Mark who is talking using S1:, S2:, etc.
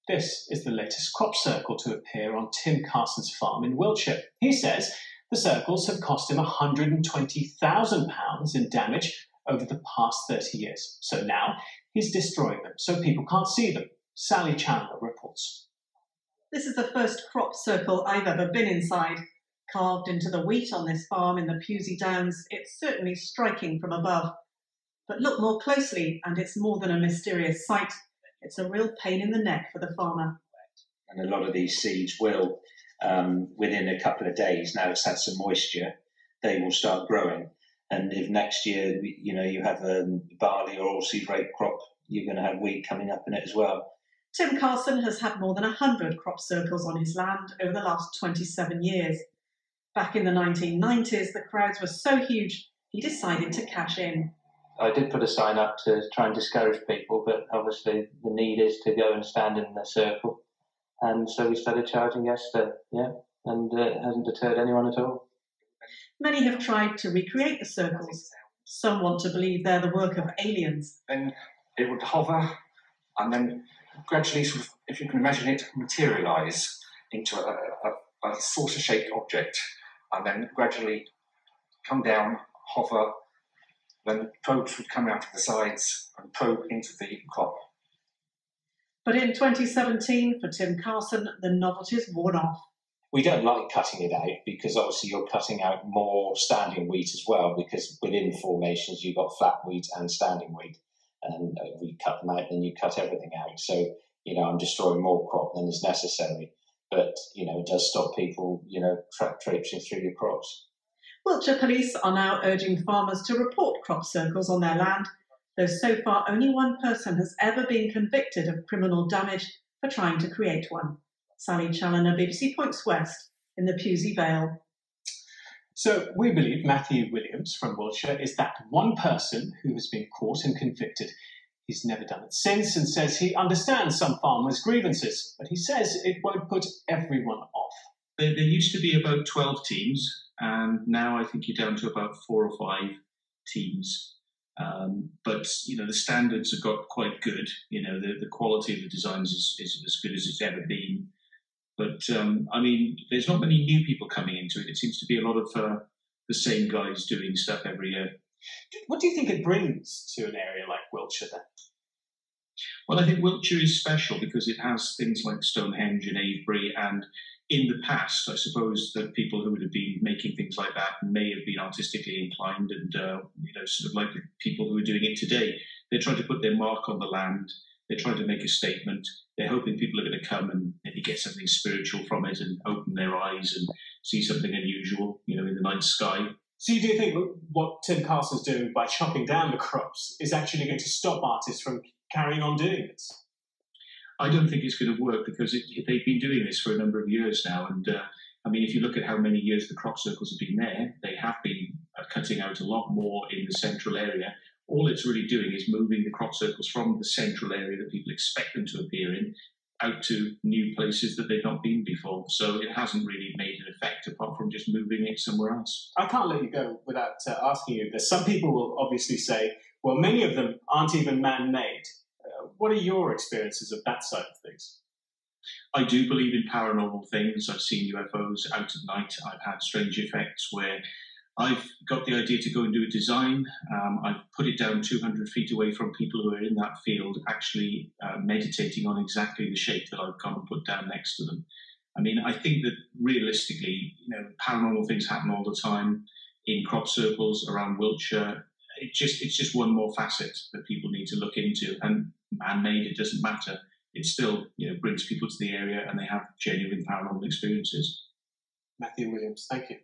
S1: This is the latest crop circle to appear on Tim Carson's farm in Wiltshire. He says the circles have cost him £120,000 in damage over the past 30 years. So now he's destroying them so people can't see them. Sally Chandler reports.
S2: This is the first crop circle I've ever been inside. Carved into the wheat on this farm in the Pewsey Downs, it's certainly striking from above. But look more closely and it's more than a mysterious sight. It's a real pain in the neck for the farmer.
S3: And a lot of these seeds will, within a couple of days, now it's had some moisture, they will start growing. And if next year, you have a barley or oilseed rape crop, you're going to have wheat coming up in it as well.
S2: Tim Carson has had more than 100 crop circles on his land over the last 27 years. Back in the 1990s, the crowds were so huge, he decided to cash in.
S4: I did put a sign up to try and discourage people, but obviously the need is to go and stand in the circle. And so we started charging yesterday, and it hasn't deterred anyone at all.
S2: Many have tried to recreate the circles. Some want to believe they're the work of aliens.
S5: Then it would hover and then gradually, sort of, if you can imagine it, materialise into a saucer-shaped object and then gradually come down, hover. Then probes would come out of the sides and probe into the crop.
S2: But in 2017, for Tim Carson, the novelty's worn off.
S6: We don't like cutting it out because obviously you're cutting out more standing wheat as well, because within formations you've got flat wheat and standing wheat. And if we cut them out, then you cut everything out. So, I'm destroying more crop than is necessary. But, it does stop people, traipsing through your crops.
S2: Wiltshire Police are now urging farmers to report crop circles on their land, though so far only one person has ever been convicted of criminal damage for trying to create one. Sally Chandler, BBC Points West, in the Pewsey Vale.
S1: So we believe Matthew Williams from Wiltshire is that one person who has been caught and convicted. He's never done it since and says he understands some farmers' grievances, but he says it won't put everyone off.
S7: There used to be about 12 teams, and now I think you're down to about 4 or 5 teams. But the standards have got quite good. The quality of the designs is as good as it's ever been. But there's not many new people coming into it. It seems to be a lot of the same guys doing stuff every year.
S1: What do you think it brings to an area like Wiltshire then?
S7: Well, I think Wiltshire is special because it has things like Stonehenge and Avebury, and in the past, I suppose that people who would have been making things like that may have been artistically inclined and, sort of like the people who are doing it today. They're trying to put their mark on the land. They're trying to make a statement. They're hoping people are going to come and maybe get something spiritual from it and open their eyes and see something unusual, in the night sky.
S1: So you do think what Tim Carson's doing by chopping down the crops is actually going to stop artists from carrying on doing this?
S7: I don't think it's going to work because they've been doing this for a number of years now. And if you look at how many years the crop circles have been there, they have been cutting out a lot more in the central area. All it's really doing is moving the crop circles from the central area that people expect them to appear in out to new places that they've not been before. So it hasn't really made an effect apart from just moving it somewhere else.
S1: I can't let you go without asking you this. Some people will obviously say, well, many of them aren't even man-made. What are your experiences of that side of things?
S7: I do believe in paranormal things. I've seen UFOs out at night. I've had strange effects where I've got the idea to go and do a design. I've put it down 200 feet away from people who are in that field, actually meditating on exactly the shape that I've come and put down next to them. I think that realistically, paranormal things happen all the time in crop circles around Wiltshire. It's just one more facet that people need to look into. And man-made, it doesn't matter. It still, brings people to the area and they have genuine paranormal experiences.
S1: Matthew Williams, thank you.